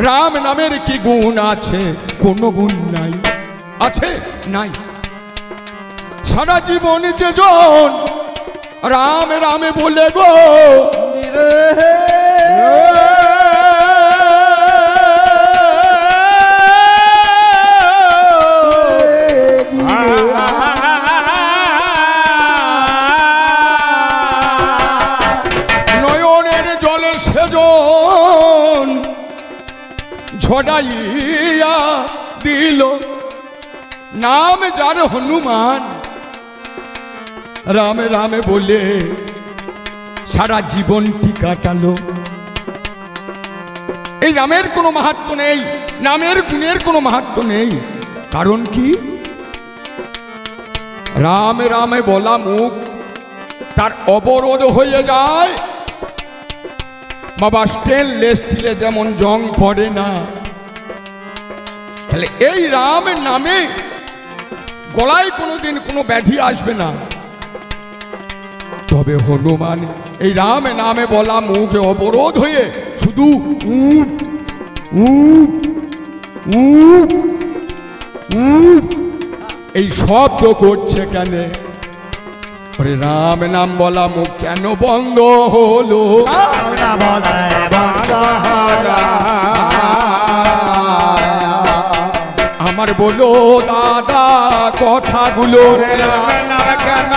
রাম নামের কি গুণ আছে? কোনো গুণ নাই। আছে? নাই। সারা জীবন যেজন রাম রামে বলে গো নয়নের জলে সেজন ঝড়াইয়া দিল। নাম যার হনুমান রামে রামে বলে সারা জীবনটি কাটালো। এই নামের কোনো মাহাত্ম্য নেই, নামের গুণের কোনো মাহাত্ম্য নেই। কারণ কি? রামে রামে বলা মুখ তার অবরোধ হয়ে যায়। বাবা স্টেনলেস স্টিলে যেমন জং পড়ে না, তাহলে এই রাম নামে গলায় কোনোদিন কোনো ব্যাধি আসবে না। তবে হনুমান এই রাম নামে বলা মুখে অবরোধ হয়ে শুধু এই শব্দ করছে কেন? রাম নাম বলা মুখ কেন বন্ধ হলো? আমার বলো দাদা কথাগুলো কেন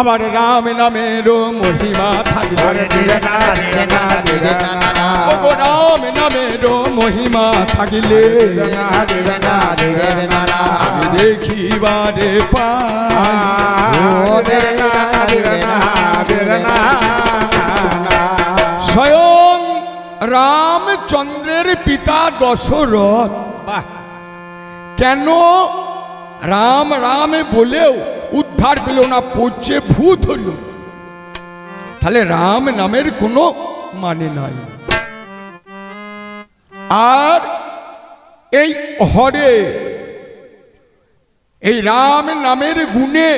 আমার রাম নামের মহিমা থাকলে, রাম নামের মহিমা থাকলে আমি দেখিবারে স্বয়ং রামচন্দ্রের পিতা দশরথ কেন রাম রামে বলেও উদ্ধার পেল না, পড়ছে ভূত হল। তাহলে রাম নামের কোনো মানে নাই। আর এই হরে এই রাম নামের গুণে,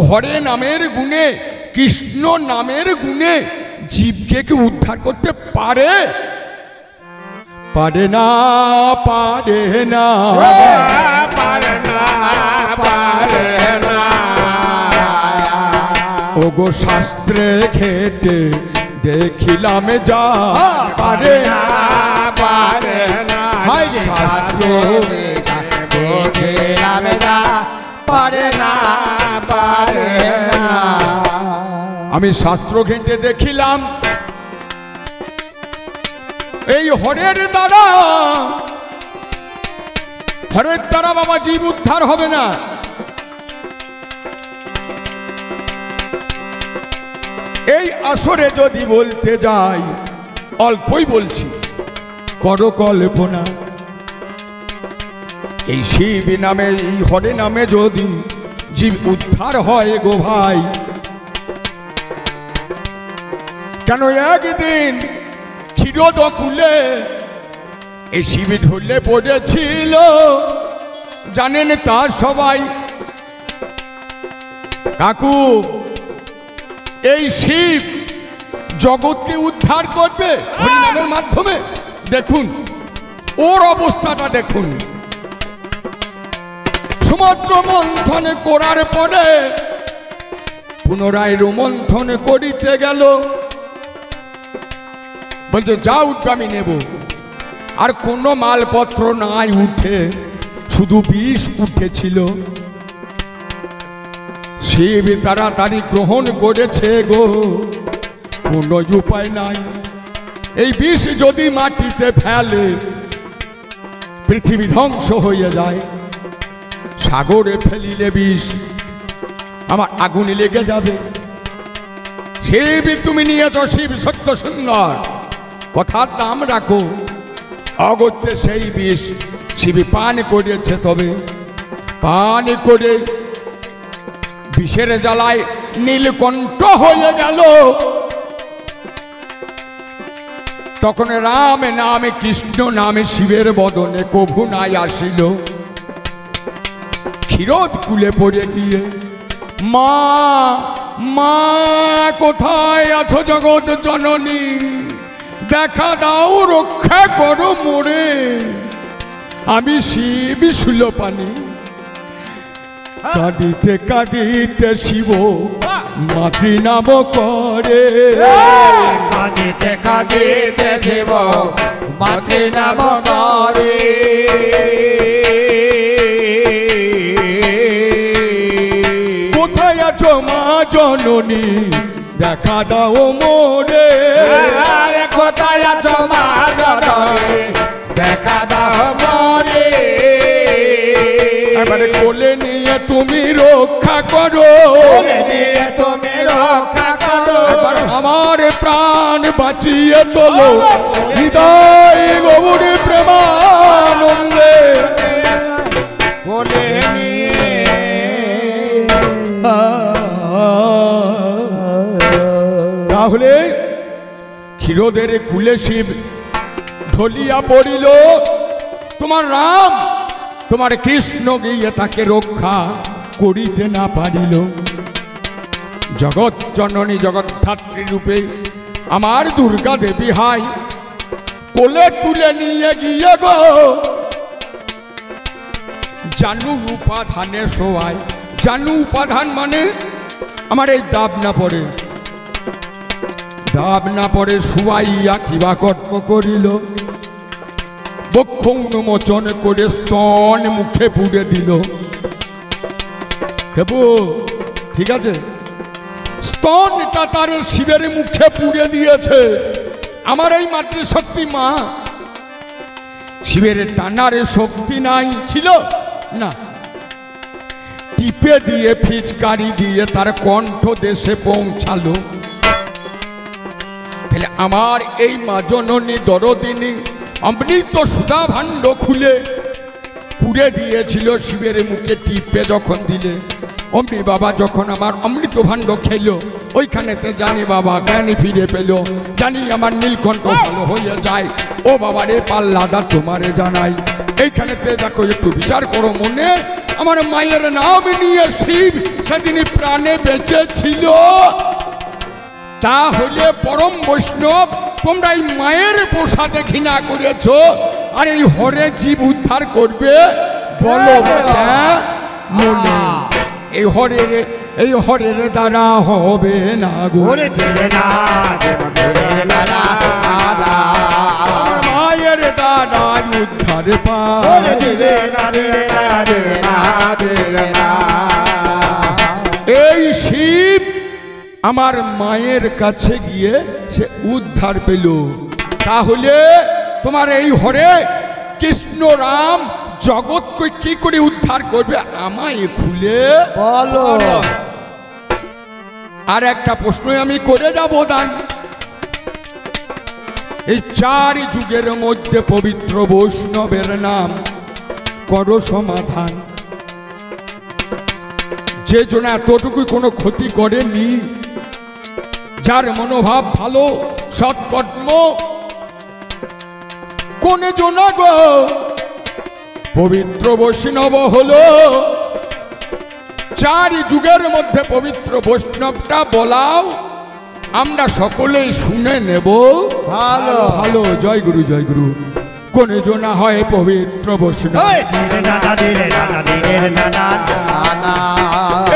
হরে নামের গুণে, কৃষ্ণ নামের গুণে জীবকে কি উদ্ধার করতে পারে? পারে না, পারে না, পারে না, পারে না। ওগো শাস্ত্রে ঘেটে দেখিলাম যা পারে না, পারে না। শাস্ত্রে দেখিলাম যা পারে না, পারে না। আমি শাস্ত্র ঘেটে দেখিলাম এই হরের দ্বারা, হরের দ্বারা বাবা জীব উদ্ধার হবে না। এই আসরে যদি বলতে যাই, অল্পই বলছি, করো কল্পনা। এই শিব নামে, এই হরে নামে যদি জীব উদ্ধার হয় গো ভাই, কেন একদিন ক্ষীরদকুলে এই শিব ঢলে পড়েছিল, জানেন তা সবাই। কাকু, এই শিব জগৎকে উদ্ধার করবে হরিনামের মাধ্যমে। দেখুন ওর অবস্থাটা দেখুন। সমুদ্র মন্থন করার পরে পুনরায় রোমন্থন করিতে গেল, বলছে যা উঠবে আমি নেব। আর কোনো মালপত্র নাই উঠে, শুধু বিষ উঠেছিল। শিব তাড়াতাড়ি গ্রহণ করেছে গো, কোনো উপায় নাই। এই বিষ যদি মাটিতে ফেলে পৃথিবী ধ্বংস হয়ে যায়। সাগরে ফেলিলে বিষ আমার আগুনে লেগে যাবে। শিব তুমি নিয়েছ, শিব সত্য সুন্দর, কথার দাম রাখো। অগত্যে সেই বিষ শিবি পান করেছে। তবে পান করে বিষের জ্বালায় নীলকণ্ঠ হয়ে গেল। তখন রাম নামে, কৃষ্ণ নামে শিবের বদনে কভু নাই আসিল। ক্ষীরদ কুলে পড়ে গিয়ে মা মা কোথায় আছো জগৎ জননী, দেখা দাও রক্ষা করো মোরে। আমি শিব শূলপাণি, কাঁদিতে কাঁদিতে শিব মাতৃ নাম করে। কাঁদিতে কাঁদিতে শিব মাতৃ নাম করে। কোথায় আছো মা জননী, দেখা দাও মোরে। কোথায় আছো মা জননী, দেখা দাও মোরে। এবারে কোলে নিয়ে তুমি রক্ষা করো, তুমি রক্ষা করো। আমার প্রাণ বাঁচিয়ে তোলো, হৃদয় গৌরী প্রেমানন্দে। কোলে নিয়ে তাহলে ক্ষীরোদের কুলে শিব ঢলিয়া পড়িল। তোমার রাম তোমার কৃষ্ণ গিয়ে তাকে রক্ষা করিতে না পারিল। জগৎ জননী জগৎধাত্রী রূপে আমার দুর্গা দেবী হাই কোলে তুলে নিয়ে গিয়ে গো জানু উপাধানে শোয়াই। জানু উপাধান মানে আমার এই দাব না পড়ে, দাব না পড়ে শুয়াইয়া কিবা কর্ম করিল। বক্ষ উন্মোচন করে স্তন মুখে পুড়ে দিল। দেবু ঠিক আছে, স্তনটা তার শিবের মুখে পুড়ে দিয়েছে। আমার এই মাতৃশক্তি মা, শিবের টানার শক্তি নাই ছিল না, টিপে দিয়ে ফিচকারি দিয়ে তার কণ্ঠ দেশে পৌঁছালো। তাহলে আমার এই মা জননী দরদিনী অমৃত সুধা ভাণ্ড খুলে পুড়ে দিয়েছিল শিবের মুখে টিপে যখন দিলে। অমনি বাবা যখন আমার অমৃত ভাণ্ড খেলো, ওইখানেতে জানি বাবা জ্ঞানী ফিরে পেল, জানি আমার নীলকণ্ঠ ভালো হয়ে যায়। ও বাবা রে পাল্লাদা তোমারে জানাই, এইখানেতে দেখো একটু বিচার করো মনে। আমার মায়ের নাম নিয়ে শিব সেদিন প্রাণে বেঁচে ছিল। তাহলে পরম বৈষ্ণব তোমরা এই মায়ের প্রসাদে ঘৃণা করেছ, আর এই হরে জীব উদ্ধার করবে বলো মনে। এই হরের দ্বারা হবে না গো, মায়ের দ্বারা উদ্ধার এই শিব আমার মায়ের কাছে গিয়ে সে উদ্ধার পেল। তাহলে তোমার এই হরে কৃষ্ণ রাম জগৎকে কি করে উদ্ধার করবে আমায় খুলে বলো। আর একটা প্রশ্ন আমি করে যাব দান। এই চার যুগের মধ্যে পবিত্র বৈষ্ণবের নাম করো সমাধান। যে জন এতটুকু কোনো ক্ষতি করেনি, যার মনোভাব ভালো, সৎকর্ম, কোন জন গো পবিত্র বৈষ্ণব হলো। চার যুগের মধ্যে পবিত্র বৈষ্ণবটা বলাও, আমরা সকলেই শুনে নেব। ভালো ভালো জয় গুরু জয় গুরু। কোন জনা হয় পবিত্র বৈষ্ণব,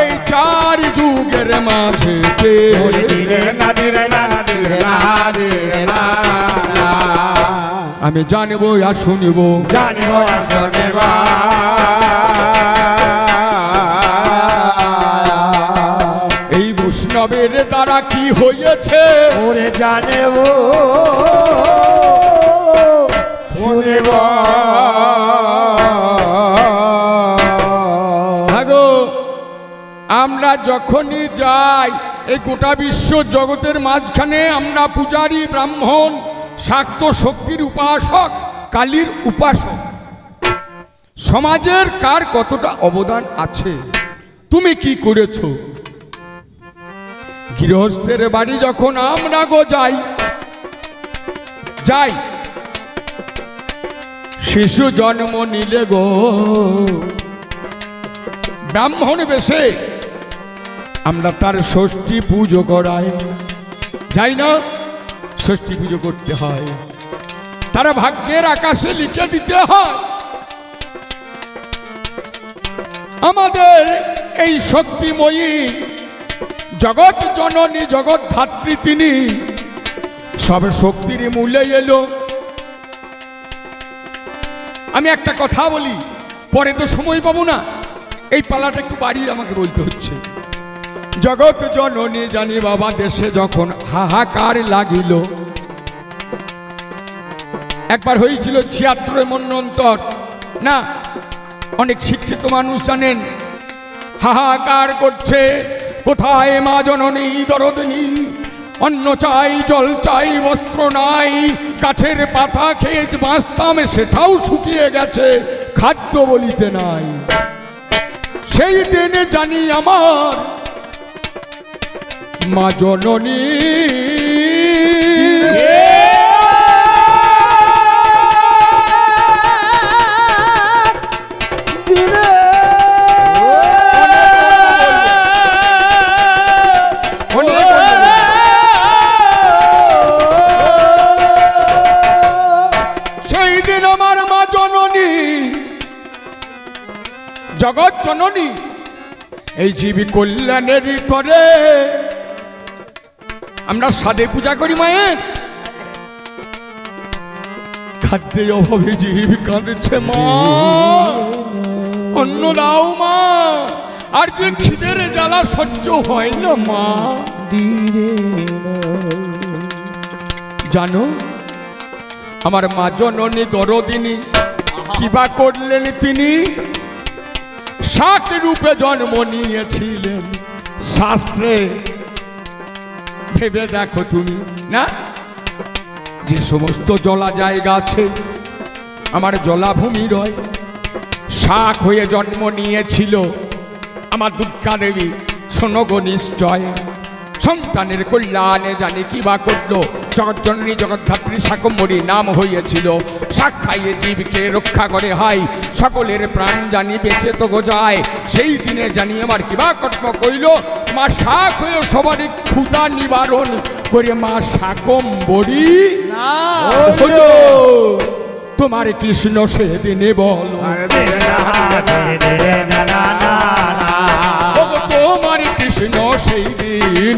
এই চার যুগের মাঝে আমি জানবো আর শুনিব, জানবো আর শুনিব। এই বৈষ্ণবের দ্বারা কি হয়েছে ওরে জানব শুনিব। ভাগো আমরা যখনই যাই এই গোটা বিশ্ব জগতের মাঝখানে, আমরা পূজারী, ব্রাহ্মণ, শাক্ত শক্তির উপাসক, কালীর উপাসক, সমাজের কার কতটা অবদান আছে, তুমি কি করেছো? গৃহস্থের বাড়ি যখন আমরা গো যাই, শিশু জন্ম নিলে গো ব্রাহ্মণ বেশে আমরা তার ষষ্ঠী পুজো করাই, যাই না? ষষ্ঠী পুজো করতে হয়, তারা ভাগ্যের আকাশে লিখে দিতে হয়। আমাদের এই শক্তিময়ী জগৎ জননী জগৎ ধাত্রী তিনি সব শক্তির মূলে এলো। আমি একটা কথা বলি, পরে তো সময় পাবো না, এই পালাটা একটু বাড়িয়ে আমাকে বলতে হচ্ছে। জগৎ জননী জানি বাবা দেশে যখন হাহাকার লাগিল, একবার হয়েছিল ৭৬ মন্বন্তর না, অনেক শিক্ষিত মানুষ জানেন। হাহাকার করছে, কোথায় মা জননী দরদিনী, অন্ন চাই জল চাই বস্ত্র নাই, গাছের পাতা খেয়ে বাঁচতাম সেটাও শুকিয়ে গেছে, খাদ্য বলিতে নাই। সেই দিনে জানি আমার মা জননী জগৎ জননী এই জীবী কল্যাণের করে আমরা সাদে পূজা করি মায়ের, খাদ্যের অভাবে জীব কাঁদছে মা, অন্ন দাও মা, আর যে খিদের জ্বালা সহ্য হয় না মা। জানো আমার মা জননী দরদিনী কিবা করলেন, তিনি শাক রূপে জন্ম নিয়েছিলেন। শাস্ত্রে ভেবে দেখো তুমি না, যে সমস্ত জলা জায়গা আছে আমার জলাভূমি রয়, শাক হয়ে জন্ম নিয়েছিল আমার দুর্গা দেবী। শোনো গো নিশ্চয়, সন্তানের কল্যাণে জানি কি বা করলো, জগৎজননী জগদ্ধাত্রী শাকম্ভরী নাম হইয়াছিল। শাক খাইয়ে জীবকে রক্ষা করে হয়, সকলের প্রাণ জানি বেঁচে তো যায়। সেই দিনে জানি আমার কিবা কর্ম কইল, মা শাক হয়ে সবারই ক্ষুধা নিবারণ করে মা শাকম্ভরী হলো। তোমার কৃষ্ণ সেদিনে বলো, তোমার কৃষ্ণ সেই দিন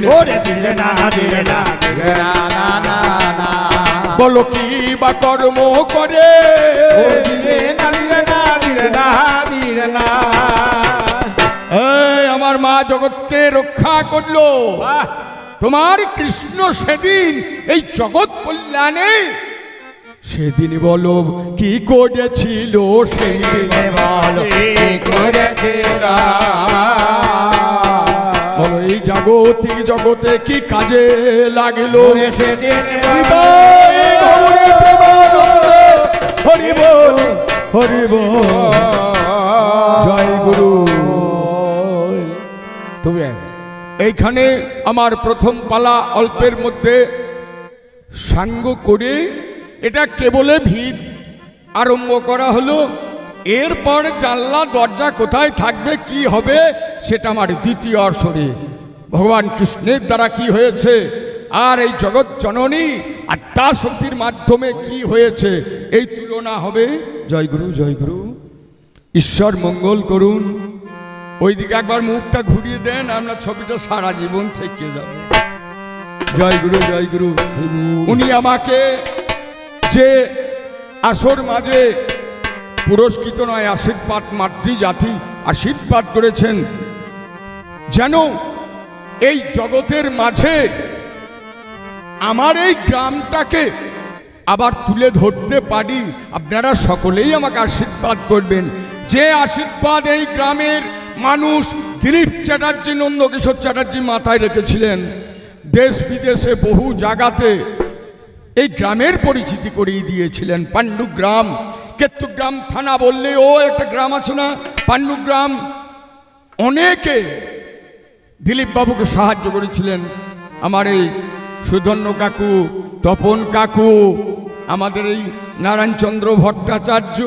বলো কি বা কর্ম করে, আমার মা জগৎকে রক্ষা করলো। তোমার কৃষ্ণ সেদিন এই জগৎ কল্যাণে সেদিন বলো কি করেছিল, সেই দিনে বলো কি করেছিল, বলো এই জাগতিক জগতে কি কাজে লাগিল। হরি বল হরি বল, জয় গুরু। তবে এইখানে আমার প্রথম পালা অল্পের মধ্যে সাঙ্গ করে এটা কেবলে ভিড় আরম্ভ করা হলো। এরপর জানলা দরজা কোথায় থাকবে কি হবে সেটা আমার দ্বিতীয় আসরে ভগবান কৃষ্ণের দ্বারা কি হয়েছে, আর এই জগৎ জননী আত্মা শক্তির মাধ্যমে কি হয়েছে এই তুলনা হবে। জয় গুরু জয় গুরু, ঈশ্বর মঙ্গল করুন। ওইদিকে একবার মুখটা ঘুরিয়ে দেন, আমরা ছবিটা সারা জীবন থেকে যাবে। জয় গুরু জয় গুরু। উনি আমাকে যে আসর মাঝে পুরস্কৃত নয় আশীর্বাদ মাতৃজাতি আশীর্বাদ করেছেন, যেন এই জগতের মাঝে আমার এই গ্রামটাকে আবার তুলে ধরতে পারি। আপনারা সকলেই আমাকে আশীর্বাদ করবেন, যে আশীর্বাদ এই গ্রামের মানুষ দিলীপ চ্যাটার্জি নন্দকিশোর চ্যাটার্জি মাথায় রেখেছিলেন। দেশ বিদেশে বহু জায়গাতে এই গ্রামের পরিচিতি করিয়ে দিয়েছিলেন। পাণ্ডুগ্রাম, কেতুগ্রাম থানা বললে ও একটা গ্রাম আছে না পাণ্ডুগ্রাম, অনেকে দিলীপ বাবুকে সাহায্য করেছিলেন। আমার এই সুধন্য কাকু, তপন কাকু, আমাদের এই নারায়ণচন্দ্র ভট্টাচার্য।